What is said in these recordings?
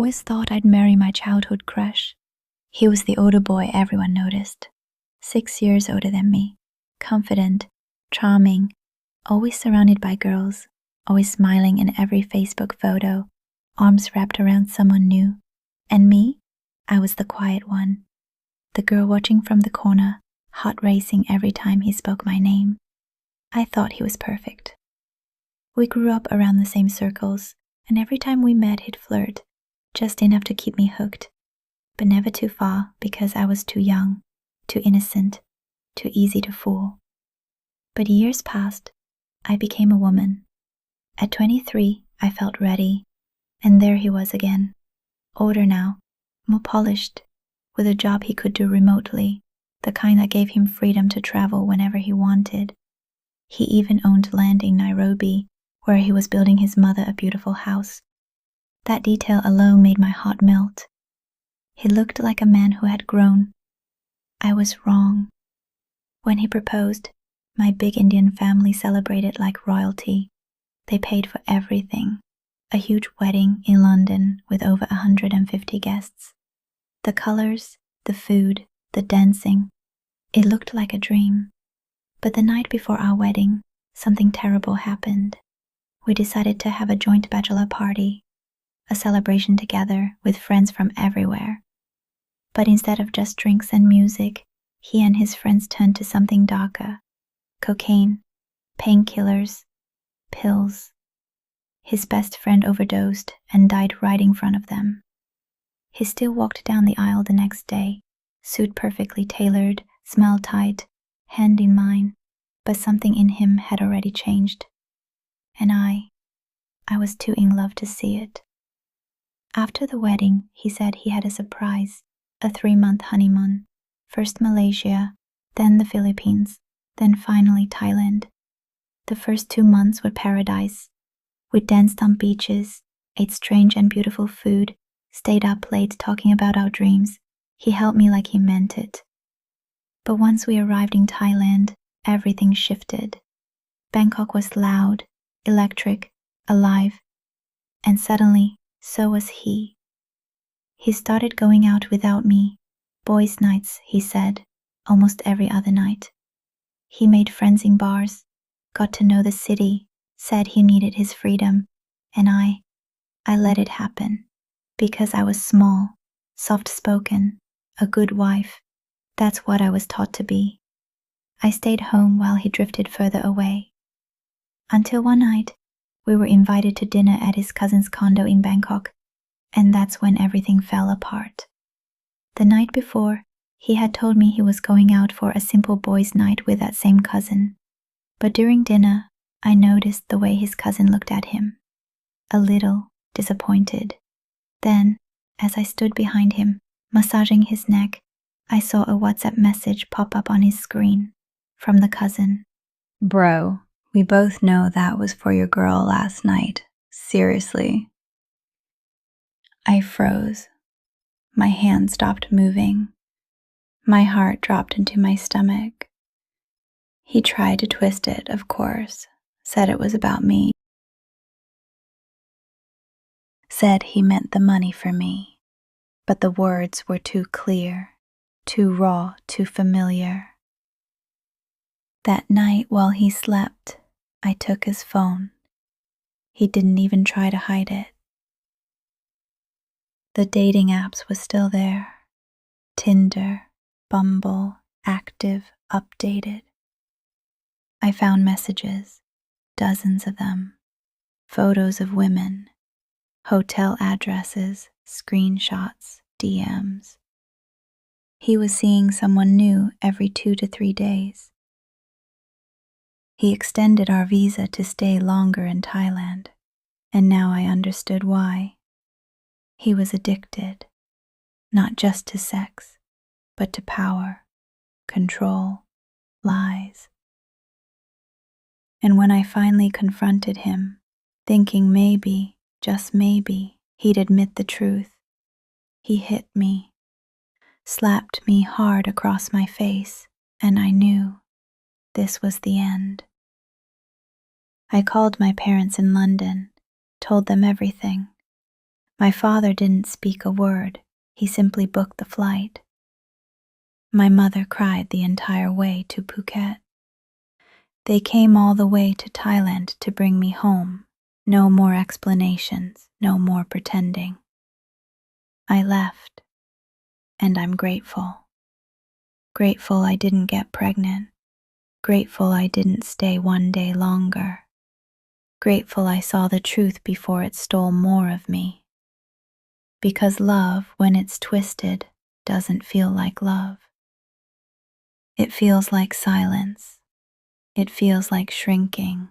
always thought I'd marry my childhood crush. He was the older boy everyone noticed. 6 years older than me, confident, charming, always surrounded by girls, always smiling in every Facebook photo, arms wrapped around someone new. And me? I was the quiet one, the girl watching from the corner, heart racing every time he spoke my name. I thought he was perfect. We grew up around the same circles, and every time we met he'd flirt, just enough to keep me hooked, but never too far because I was too young, too innocent, too easy to fool. But years passed. I became a woman. At 23, I felt ready, and there he was again, older now, more polished, with a job he could do remotely, the kind that gave him freedom to travel whenever he wanted. He even owned land in Nairobi, where he was building his mother a beautiful house. That detail alone made my heart melt. He looked like a man who had grown. I was wrong. When he proposed, my big Indian family celebrated like royalty. They paid for everything. A huge wedding in London with over 150 guests. The colors, the food, the dancing. It looked like a dream. But the night before our wedding, something terrible happened. We decided to have a joint bachelor party, a celebration together with friends from everywhere. But instead of just drinks and music, he and his friends turned to something darker. Cocaine, painkillers, pills. His best friend overdosed and died right in front of them. He still walked down the aisle the next day, suit perfectly tailored, smile tight, hand in mine, but something in him had already changed. And I was too in love to see it. After the wedding, he said he had a surprise, a 3-month honeymoon. First Malaysia, then the Philippines, then finally Thailand. The first 2 months were paradise. We danced on beaches, ate strange and beautiful food, stayed up late talking about our dreams. He held me like he meant it. But once we arrived in Thailand, everything shifted. Bangkok was loud, electric, alive, and suddenly, so was he. He started going out without me. Boys' nights, he said, almost every other night. He made friends in bars, got to know the city, said he needed his freedom, and I let it happen, because I was small, soft-spoken, a good wife. That's what I was taught to be. I stayed home while he drifted further away. Until one night, we were invited to dinner at his cousin's condo in Bangkok, and that's when everything fell apart. The night before, he had told me he was going out for a simple boys' night with that same cousin. But during dinner, I noticed the way his cousin looked at him. A little disappointed. Then, as I stood behind him, massaging his neck, I saw a WhatsApp message pop up on his screen from the cousin. Bro, we both know that was for your girl last night. Seriously. I froze. My hand stopped moving. My heart dropped into my stomach. He tried to twist it, of course. Said it was about me. Said he meant the money for me. But the words were too clear, too raw, too familiar. That night while he slept, I took his phone. He didn't even try to hide it. The dating apps was still there. Tinder, Bumble, active, updated. I found messages, dozens of them, photos of women, hotel addresses, screenshots, DMs. He was seeing someone new every 2 to 3 days. He extended our visa to stay longer in Thailand, and now I understood why. He was addicted, not just to sex, but to power, control, lies. And when I finally confronted him, thinking maybe, just maybe, he'd admit the truth, he hit me, slapped me hard across my face, and I knew this was the end. I called my parents in London, told them everything. My father didn't speak a word, he simply booked the flight. My mother cried the entire way to Phuket. They came all the way to Thailand to bring me home. No more explanations, no more pretending. I left, and I'm grateful. Grateful I didn't get pregnant. Grateful I didn't stay one day longer. Grateful I saw the truth before it stole more of me. Because love, when it's twisted, doesn't feel like love. It feels like silence. It feels like shrinking.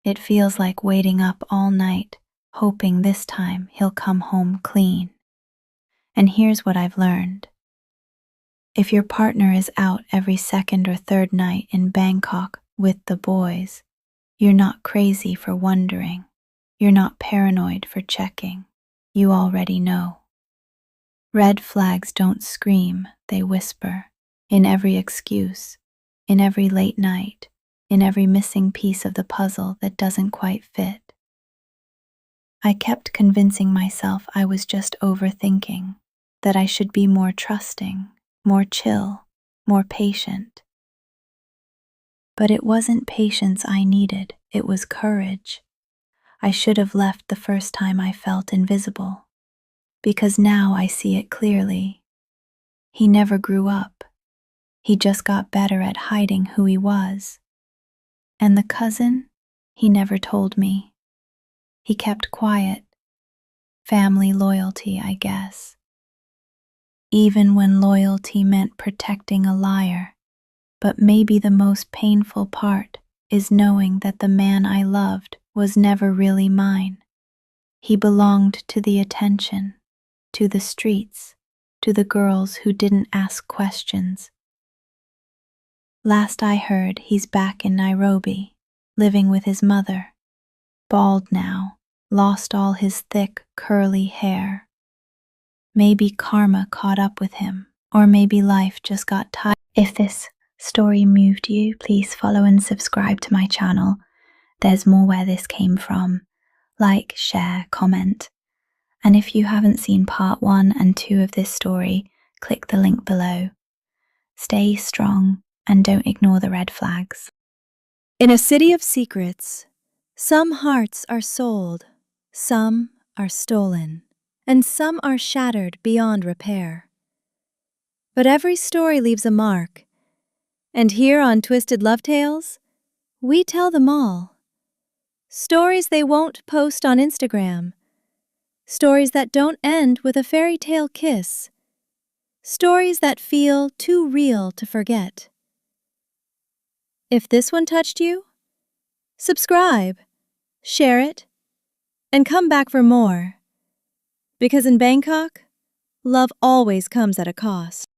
It feels like waiting up all night, hoping this time he'll come home clean. And here's what I've learned. If your partner is out every second or third night in Bangkok with the boys, you're not crazy for wondering. You're not paranoid for checking. You already know. Red flags don't scream, they whisper. In every excuse, in every late night, in every missing piece of the puzzle that doesn't quite fit. I kept convincing myself I was just overthinking, that I should be more trusting, more chill, more patient. But it wasn't patience I needed, it was courage. I should have left the first time I felt invisible, because now I see it clearly. He never grew up. He just got better at hiding who he was. And the cousin, he never told me. He kept quiet. Family loyalty, I guess. Even when loyalty meant protecting a liar. But maybe the most painful part is knowing that the man I loved was never really mine. He belonged to the attention, to the streets, to the girls who didn't ask questions. Last I heard, he's back in Nairobi, living with his mother. Bald now, lost all his thick, curly hair. Maybe karma caught up with him, or maybe life just got tired. If this story moved you, please follow and subscribe to my channel. There's more where this came from. Like, share, comment. And if you haven't seen part 1 and 2 of this story, click the link below. Stay strong and don't ignore the red flags. In a city of secrets, some hearts are sold, some are stolen, and some are shattered beyond repair. But every story leaves a mark, and here on Twisted Love Tales, we tell them all. Stories they won't post on Instagram. Stories that don't end with a fairy tale kiss. Stories that feel too real to forget. If this one touched you, subscribe, share it, and come back for more. Because in Bangkok, love always comes at a cost.